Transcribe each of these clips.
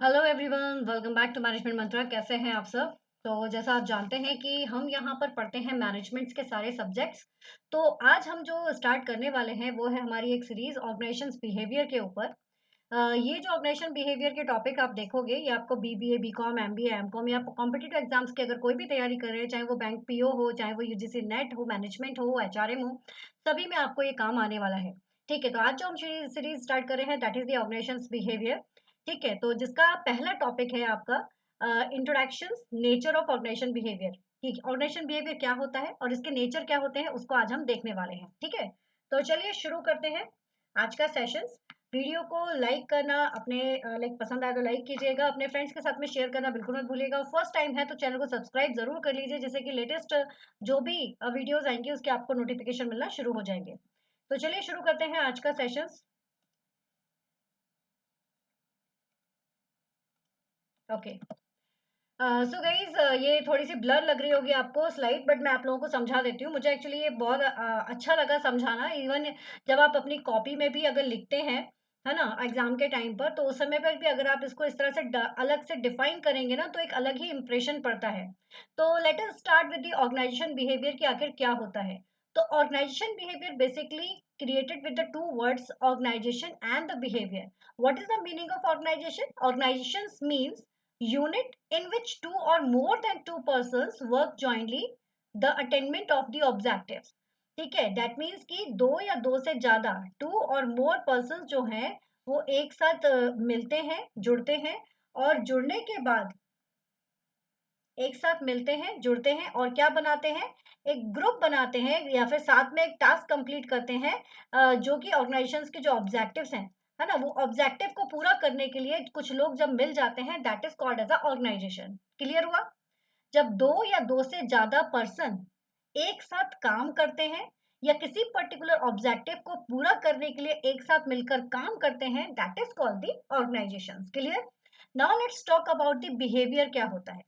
Hello everyone, welcome back to management Mantra. कैसे हैं आप सब? तो जैसा आप जानते हैं कि हम यहाँ पर पढ़ते हैं मैनेजमेंट्स के सारे सब्जेक्ट्स। तो आज हम जो स्टार्ट करने वाले हैं वो है हमारी एक सीरीज ऑर्गेनाइजेशंस बिहेवियर के ऊपर। ये जो ऑर्गेनाइजेशन बिहेवियर के टॉपिक आप देखोगे, ये आपको बीबीए, बीकॉम, एमबीए, एमकॉम या कॉम्पिटिटिव एग्जाम्स की अगर कोई भी तैयारी कर रहे हैं, चाहे वो बैंक पीओ हो, चाहे वो यूजीसी नेट हो, मैनेजमेंट हो, एचआरएम हो, सभी में आपको ये काम आने वाला है। ठीक है, तो आज जो हम सीरीज स्टार्ट कर रहे हैं that is the organisations behaviour. ठीक है, तो जिसका पहला टॉपिक है आपका introduction nature of organisation behaviour. ठीक, ऑर्गेनाइजेशन बिहेवियर क्या होता है और इसके नेचर क्या होते हैं उसको आज हम देखने वाले हैं। ठीक है, तो चलिए शुरू करते हैं आज का सेशन। वीडियो को लाइक करना, अपने लाइक पसंद आए तो लाइक कीजिएगा, अपने फ्रेंड्स के साथ में शेयर करना बिल्कुल मत भूलिएगा। फर्स्ट टाइम है तो चैनल को सब्सक्राइब जरूर कर लीजिए, जिससे कि लेटेस्ट जो भी वीडियोस आएंगे उसके आपको नोटिफिकेशन मिलना शुरू हो जाएंगे। तो चलिए शुरू करते हैं आज का सेशन। ओके, सो गाइज, ये थोड़ी सी ब्लर लग रही होगी आपको स्लाइड, बट मैं आप लोगों को समझा देती हूँ। मुझे एक्चुअली ये बहुत अच्छा लगा समझाना। इवन जब आप अपनी कॉपी में भी अगर लिखते हैं, है ना, एग्जाम के टाइम पर, तो उस समय पर भी अगर आप इसको इस तरह से अलग से डिफाइन करेंगे ना, तो एक अलग ही इंप्रेशन पड़ता है। तो let us start with the organisation behaviour कि आखिर क्या होता है। तो organisation behaviour basically created with the two words organization and the behavior. What is the meaning of organization? Organizations means unit in which two or more than two persons work jointly the attainment of the objectives. ठीक है, that means कि दो या दो से ज्यादा, to और more person जो हैं वो एक साथ मिलते हैं, जुड़ते हैं, और जुड़ने के बाद एक साथ मिलते हैं, जुड़ते हैं और क्या बनाते हैं, एक ग्रुप बनाते हैं या फिर साथ में एक टास्क कंप्लीट करते हैं, जो कि ऑर्गेनाइजेशंस के जो ऑब्जेक्टिव्स हैं, है ना, वो ऑब्जेक्टिव को पूरा करने के लिए कुछ लोग जब मिल जाते हैं that is called as a organisation. Clear हुआ? जब दो या दो से ज्यादा पर्सन एक साथ काम करते हैं या किसी पर्टिकुलर ऑब्जेक्टिव को पूरा करने के लिए एक साथ मिलकर काम करते हैं that is called the organisation. Clear? Now let's talk about the behaviour. क्या होता है?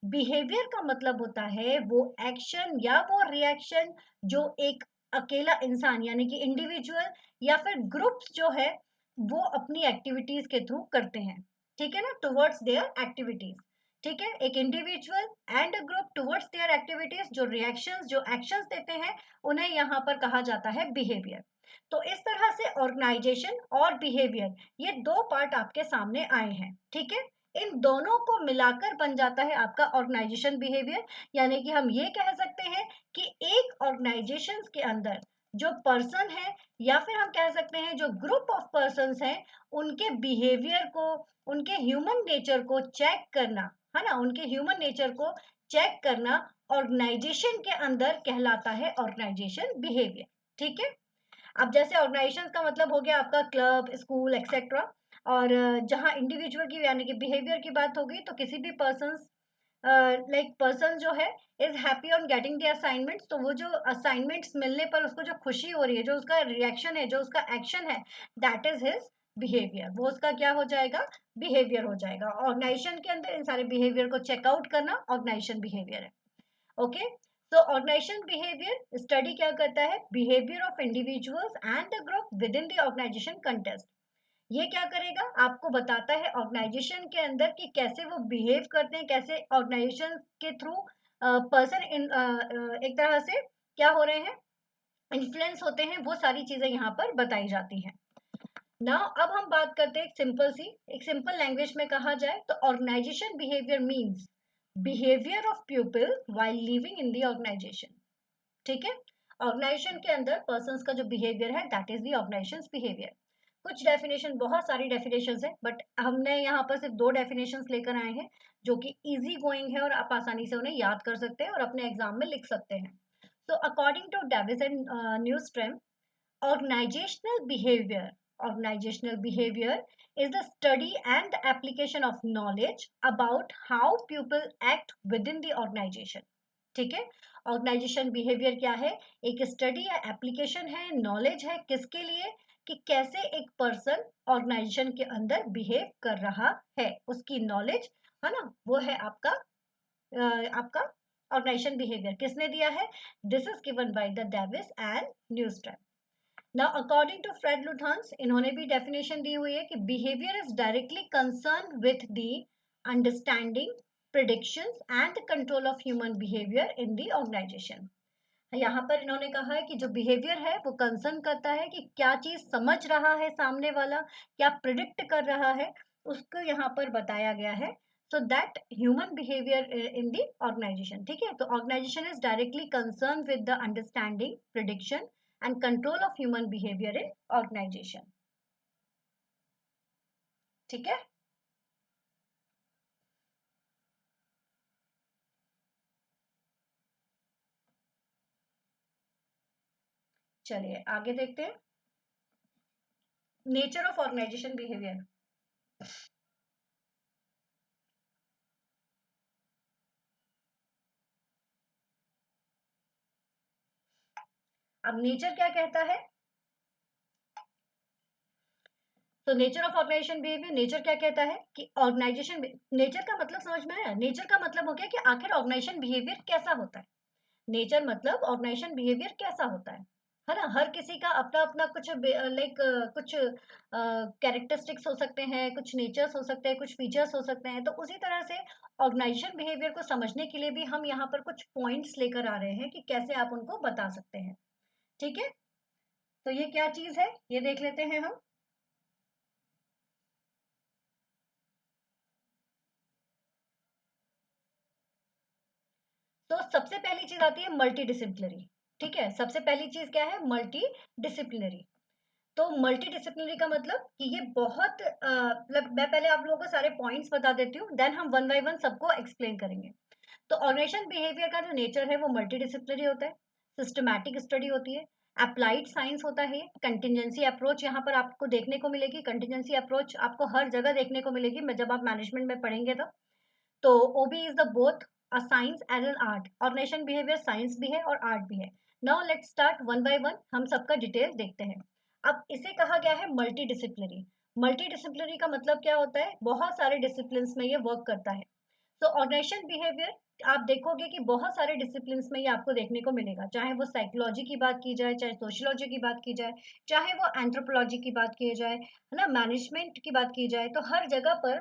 बिहेवियर का मतलब होता है वो एक्शन या वो रिएक्शन जो एक अकेला इंसान यानी कि इंडिविजुअल या फिर ग्रुप्स जो है वो अपनी एक्टिविटीज के थ्रू करते हैं। ठीक है ना, टुवर्ड्स देयर एक्टिविटीज। ठीक है, एक individual and a group towards their activities, जो रिएक्शंस जो एक्शंस देते हैं उन्हें यहाँ पर कहा जाता है बिहेवियर। तो इस तरह से ऑर्गेनाइजेशन और बिहेवियर, ये दो पार्ट आपके सामने आए हैं। ठीक है, इन दोनों को मिलाकर बन जाता है आपका ऑर्गेनाइजेशन बिहेवियर। यानी कि हम ये कह सकते हैं कि एक ऑर्गेनाइजेशन के अंदर जो पर्सन है या फिर हम कह सकते हैं जो ग्रुप ऑफ पर्संस हैं, उनके बिहेवियर को, उनके ह्यूमन नेचर को चेक करना, है ना, उनके ह्यूमन नेचर को चेक करना ऑर्गेनाइजेशन के अंदर कहलाता है ऑर्गेनाइजेशन बिहेवियर। ठीक है, अब जैसे ऑर्गेनाइजेशन का मतलब हो गया आपका क्लब, स्कूल, एक्सेट्रा। और जहाँ इंडिविजुअल की यानी कि बिहेवियर की बात होगी तो किसी भी पर्सन, लाइक पर्सन जो है is happy on getting the assignments, तो वो जो असाइनमेंट्स मिलने पर उसको जो खुशी हो रही है, जो उसका रिएक्शन है, जो उसका एक्शन है, दैट इज हिज बिहेवियर। वो उसका क्या हो जाएगा? बिहेवियर हो जाएगा। ऑर्गेनाइजेशन के अंदर इन सारे बिहेवियर को चेकआउट करना ऑर्गेनाइजेशन बिहेवियर है। ओके, तो ऑर्गेनाइजेशन बिहेवियर स्टडी क्या करता है? Behaviour of individuals and the group within the organisation contest. ये क्या करेगा? आपको बताता है ऑर्गेनाइजेशन के अंदर कि कैसे वो बिहेव करते हैं, कैसे ऑर्गेनाइजेशन के थ्रू पर्सन इन एक तरह से क्या हो रहे हैं, इन्फ्लुएंस होते हैं, वो सारी चीजें यहाँ पर बताई जाती हैं। नाउ अब हम बात करते हैं एक सिंपल लैंग्वेज में कहा जाए तो organisation behaviour means behaviour of people while living in the organisation. ठीक है, ऑर्गेनाइजेशन के अंदर पर्संस का जो बिहेवियर है that is the organisation behaviour. कुछ डेफिनेशन, बहुत सारी डेफिनेशंस है, बट हमने यहाँ पर सिर्फ दो डेफिनेशंस लेकर आए हैं जो कि इजी गोइंग है और आप आसानी से उन्हें याद कर सकते हैं और अपने एग्जाम में लिख सकते हैं। तो according to Davis and Newstrom, organizational behavior is the study and the application of knowledge about how people act within the organization. ठीक है, ऑर्गेनाइजेशन बिहेवियर क्या है? एक स्टडी या एप्लीकेशन है, नॉलेज है, किसके लिए? कि कैसे एक पर्सन ऑर्गेनाइजेशन के अंदर बिहेव कर रहा है, उसकी नॉलेज, है ना, वो है आपका आपका ऑर्गेनाइजेशन बिहेवियर। किसने दिया है? This is given by the Davis and Newstrom. Now according to Fred Luthans, इन्होंने भी डेफिनेशन दी हुई है कि behaviour is directly concern with the understanding, predictions and the control of human behaviour in the organisation. यहाँ पर इन्होंने कहा है कि जो बिहेवियर है वो कंसर्न करता है कि क्या चीज समझ रहा है सामने वाला, क्या प्रिडिक्ट कर रहा है, उसको यहाँ पर बताया गया है। So that human behaviour in the organisation, ठीक है। तो organisation is directly concern with the understanding, prediction and control of human behaviour in organisation, ठीक है। चलिए आगे देखते हैं, नेचर ऑफ ऑर्गेनाइजेशन बिहेवियर। अब नेचर क्या कहता है, तो nature of organisation behaviour, nature क्या कहता है कि ऑर्गेनाइजेशन, नेचर का मतलब समझ में आया, नेचर का मतलब हो गया कि आखिर ऑर्गेनाइजेशन बिहेवियर कैसा होता है। नेचर मतलब ऑर्गेनाइजेशन बिहेवियर कैसा होता है ना। हर किसी का अपना अपना कुछ लाइक कुछ कैरेक्टरिस्टिक्स हो सकते हैं, कुछ नेचर्स हो सकते हैं, कुछ फीचर्स हो सकते हैं। तो उसी तरह से ऑर्गेनाइजेशन बिहेवियर को समझने के लिए भी हम यहाँ पर कुछ पॉइंट्स लेकर आ रहे हैं कि कैसे आप उनको बता सकते हैं, ठीक है। तो ये क्या चीज है ये देख लेते हैं हम। तो सबसे पहली चीज आती है मल्टी डिसिप्लिनरी, ठीक है। सबसे पहली चीज क्या है, मल्टी डिसिप्लिनरी। तो मल्टी डिसिप्लिनरी का मतलब कि ये बहुत मतलब मैं पहले आप लोगों को सारे पॉइंट्स बता देती हूँ, देन हम वन बाय वन सबको एक्सप्लेन करेंगे। तो ऑर्गेनाइजेशन बिहेवियर का जो नेचर है वो मल्टी डिसिप्लिनरी होता है, सिस्टमैटिक स्टडी होती है, अप्लाइड साइंस होता है, कंटिजेंसी अप्रोच यहाँ पर आपको देखने को मिलेगी। कंटिजेंसी अप्रोच आपको हर जगह देखने को मिलेगी, जब आप मैनेजमेंट में पढ़ेंगे तब। तो OB is the both a science and an art, organisation behaviour science भी है और आर्ट भी है। Now let's start one by one, हम सबका डिटेल देखते हैं। अब इसे कहा गया है मल्टी डिसिप्लिनरी। मल्टी डिसिप्लिनरी का मतलब क्या होता है, बहुत सारे डिसिप्लिन में ये वर्क करता है। तो ऑर्गेनाइजेशन बिहेवियर आप देखोगे कि बहुत सारे डिसिप्लिन में ये आपको देखने को मिलेगा, चाहे वो साइकोलॉजी की बात की जाए, चाहे सोशियोलॉजी की बात की जाए, चाहे वो एंथ्रोपोलॉजी की बात की जाए, है ना, मैनेजमेंट की बात की जाए, तो हर जगह पर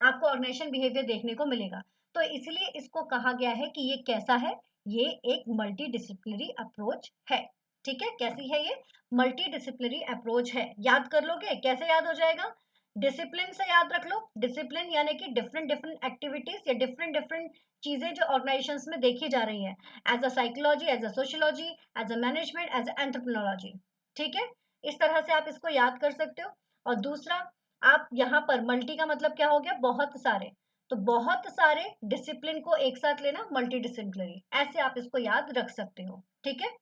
आपको ऑर्गेनाइजेशन बिहेवियर देखने को मिलेगा। तो इसलिए इसको कहा गया है कि ये कैसा है, ये एक मल्टी डिसिप्लिनरी अप्रोच है, ठीक है। कैसी है ये, मल्टी डिसिप्लिनरी अप्रोच है। याद कर लोगे, कैसे याद हो जाएगा, डिसिप्लिन से याद रख लो। डिसिप्लिन यानी कि डिफरेंट डिफरेंट एक्टिविटीज या डिफरेंट डिफरेंट चीजें जो ऑर्गेनाइजेशंस में देखी जा रही हैं, as a psychology, as a sociology, as a management, as a entrepreneurology, ठीक है। इस तरह से आप इसको याद कर सकते हो। और दूसरा, आप यहाँ पर मल्टी का मतलब क्या हो गया, बहुत सारे। तो बहुत सारे डिसिप्लिन को एक साथ लेना, मल्टी डिसिप्लिनरी, ऐसे आप इसको याद रख सकते हो, ठीक है।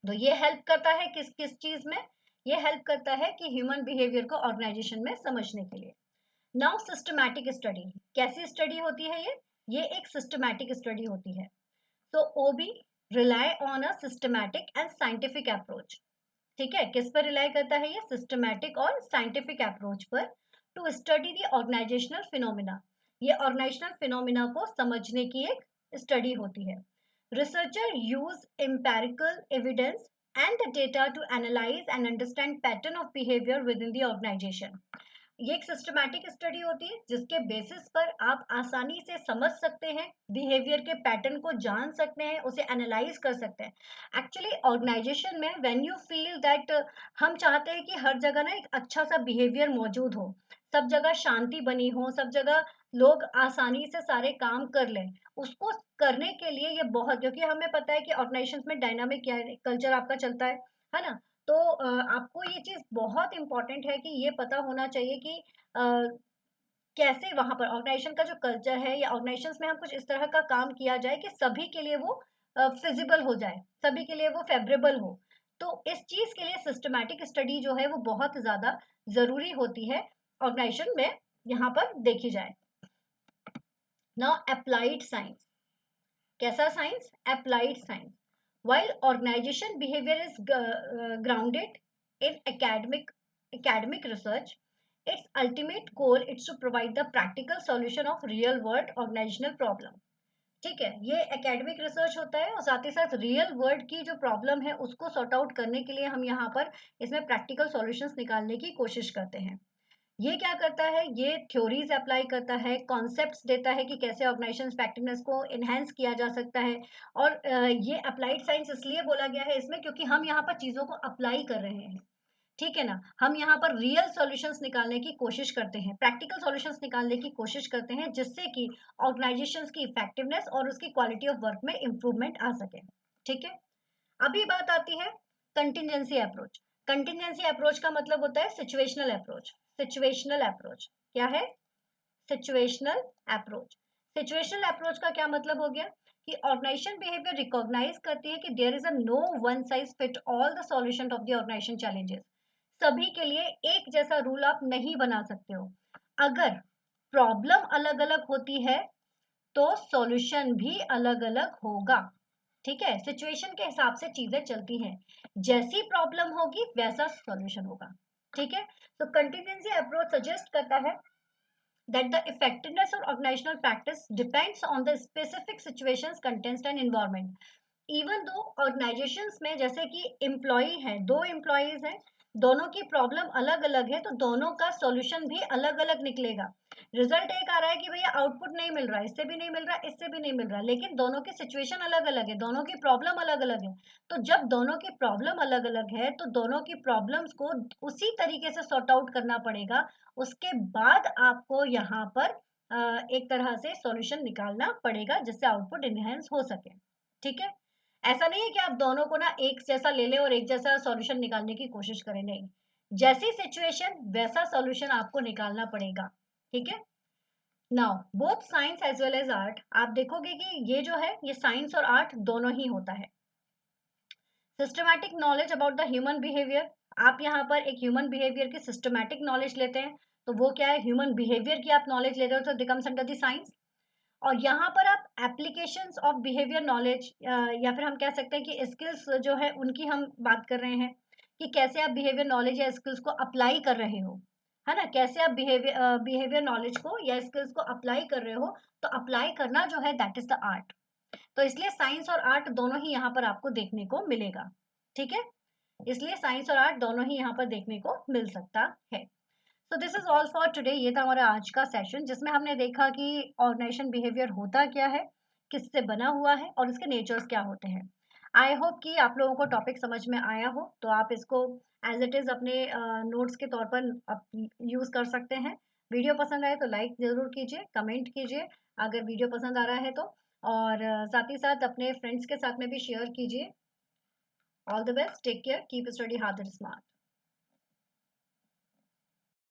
तो ये हेल्प करता है किस किस चीज में, ये हेल्प करता है कि ह्यूमन बिहेवियर को ऑर्गेनाइजेशन में समझने के लिए। नाउ सिस्टमैटिक स्टडी, कैसी स्टडी होती है ये एक सिस्टमैटिक स्टडी होती है। तो OB rely on a systematic and scientific approach, ठीक है। किस पर रिलाई करता है ये, सिस्टमैटिक और साइंटिफिक अप्रोच पर, to study the organisational phenomena. ये ऑर्गेनाइजेशनल फिनोमिना को समझने की एक स्टडी होती है। Researcher use empirical evidence and the data to analyse and understand pattern of behaviour within the organisation. ये एक सिस्टमैटिक स्टडी होती है जिसके बेसिस पर आप आसानी से समझ सकते हैं, बिहेवियर के पैटर्न को जान सकते हैं, उसे एनालाइज कर सकते हैं। एक्चुअली ऑर्गेनाइजेशन में व्हेन यू फील दैट, हम चाहते हैं कि हर जगह ना एक अच्छा सा बिहेवियर मौजूद हो, सब जगह शांति बनी हो, सब जगह लोग आसानी से सारे काम कर लें। उसको करने के लिए ये बहुत, क्योंकि हमें पता है कि ऑर्गेनाइजेशन में डायनामिक कल्चर आपका चलता है ना। तो आपको ये चीज बहुत इंपॉर्टेंट है कि ये पता होना चाहिए कि कैसे वहां पर ऑर्गेनाइजेशन का जो कल्चर है, या ऑर्गेनाइजेशन में हम कुछ इस तरह का काम किया जाए कि सभी के लिए वो फिजिबल हो जाए, सभी के लिए वो फेवरेबल हो। तो इस चीज के लिए सिस्टमैटिक स्टडी जो है वो बहुत ज्यादा जरूरी होती है ऑर्गेनाइजेशन में, यहाँ पर देखी जाए। नाउ अप्लाइड साइंस, कैसा science, applied science. while organization behavior is grounded in academic research, its ultimate goal is to provide the practical solution of real world organizational problem, ठीक है, ये एकेडमिक रिसर्च होता है और साथ ही साथ रियल वर्ल्ड की जो प्रॉब्लम है उसको सॉर्ट आउट करने के लिए हम यहाँ पर इसमें प्रैक्टिकल सॉल्यूशंस निकालने की कोशिश करते हैं। ये क्या करता है, ये थ्योरीज अप्लाई करता है, कॉन्सेप्ट्स देता है कि कैसे ऑर्गेनाइजेशन इफेक्टिवनेस को एनहेंस किया जा सकता है। और ये अप्लाइड साइंस इसलिए बोला गया है इसमें क्योंकि हम यहाँ पर चीजों को अप्लाई कर रहे हैं। ठीक है ना, हम यहाँ पर रियल सॉल्यूशंस निकालने की कोशिश करते हैं, प्रैक्टिकल सॉल्यूशंस निकालने की कोशिश करते हैं जिससे कि ऑर्गेनाइजेशंस की इफेक्टिवनेस और उसकी क्वालिटी ऑफ वर्क में इंप्रूवमेंट आ सके। ठीक है, अभी बात आती है कंटिजेंसी अप्रोच। कंटिजेंसी अप्रोच का मतलब होता है सिचुएशनल अप्रोच। सिचुएशनल अप्रोच क्या है? Situational approach. सिचुएशनल अप्रोच का क्या मतलब हो गया कि ऑर्गेनाइजेशन बिहेवियर रिकॉग्नाइज करती है कि there is a no one size fit all the solution of the organisation challenges. सभी के लिए एक जैसा रूल आप नहीं बना सकते हो। अगर प्रॉब्लम अलग अलग होती है तो सॉल्यूशन भी अलग अलग होगा। ठीक है, सिचुएशन के हिसाब से चीजें चलती हैं, जैसी प्रॉब्लम होगी वैसा सॉल्यूशन होगा। ठीक है, तो कंटिजेंसी अप्रोच सजेस्ट करता है that the effectiveness of organizational practice depends on the specific situations, context and environment. Even though organisations में जैसे कि एम्प्लॉय है, दो एम्प्लॉयज हैं, दोनों की प्रॉब्लम अलग अलग है तो दोनों का सॉल्यूशन भी अलग अलग निकलेगा। रिजल्ट एक आ रहा है कि भैया आउटपुट नहीं मिल रहा, इससे भी नहीं मिल रहा, इससे भी नहीं मिल रहा, लेकिन दोनों की सिचुएशन अलग अलग है, दोनों की प्रॉब्लम अलग अलग है। तो जब दोनों की प्रॉब्लम अलग अलग है तो दोनों की प्रॉब्लम्स को उसी तरीके से सॉर्ट आउट करना पड़ेगा। उसके बाद आपको यहाँ पर एक तरह से सॉल्यूशन निकालना पड़ेगा जिससे आउटपुट इनहेंस हो सके। ठीक है, ऐसा नहीं है कि आप दोनों को ना एक जैसा ले लें और एक जैसा सॉल्यूशन निकालने की कोशिश करें, नहीं, जैसी सिचुएशन वैसा सॉल्यूशन आपको निकालना पड़ेगा। ठीक है, now both science as well as art, आप देखोगे कि ये जो है ये साइंस और आर्ट दोनों ही होता है। Systematic knowledge about the human behaviour, आप यहाँ पर एक ह्यूमन बिहेवियर की सिस्टमैटिक नॉलेज लेते हैं तो वो क्या है, ह्यूमन बिहेवियर की आप नॉलेज ले रहे हो तो बिकम्स अंडर द साइंस। और यहाँ पर आप एप्लीकेशंस ऑफ बिहेवियर नॉलेज या फिर हम कह सकते हैं कि स्किल्स जो है उनकी हम बात कर रहे हैं कि कैसे आप बिहेवियर नॉलेज या स्किल्स को अप्लाई कर रहे हो, है ना, कैसे आप बिहेवियर नॉलेज को या स्किल्स को अप्लाई कर रहे हो। तो अप्लाई करना जो है दैट इज द आर्ट। तो इसलिए साइंस और आर्ट दोनों ही यहाँ पर आपको देखने को मिलेगा। ठीक है, इसलिए साइंस और आर्ट दोनों ही यहाँ पर देखने को मिल सकता है। So this is all for today, ये था हमारा आज का सेशन जिसमें हमने देखा कि ऑर्गेनाइजेशन बिहेवियर होता क्या है, किससे बना हुआ है और इसके नेचर्स क्या होते हैं। आई होप कि आप लोगों को टॉपिक समझ में आया हो, तो आप इसको एज इट इज अपने नोट्स के तौर पर यूज कर सकते हैं। वीडियो पसंद आए तो लाइक जरूर कीजिए, कमेंट कीजिए अगर वीडियो पसंद आ रहा है तो, और साथ ही साथ अपने फ्रेंड्स के साथ में भी शेयर कीजिए। All the best, take care, keep study hard and smart.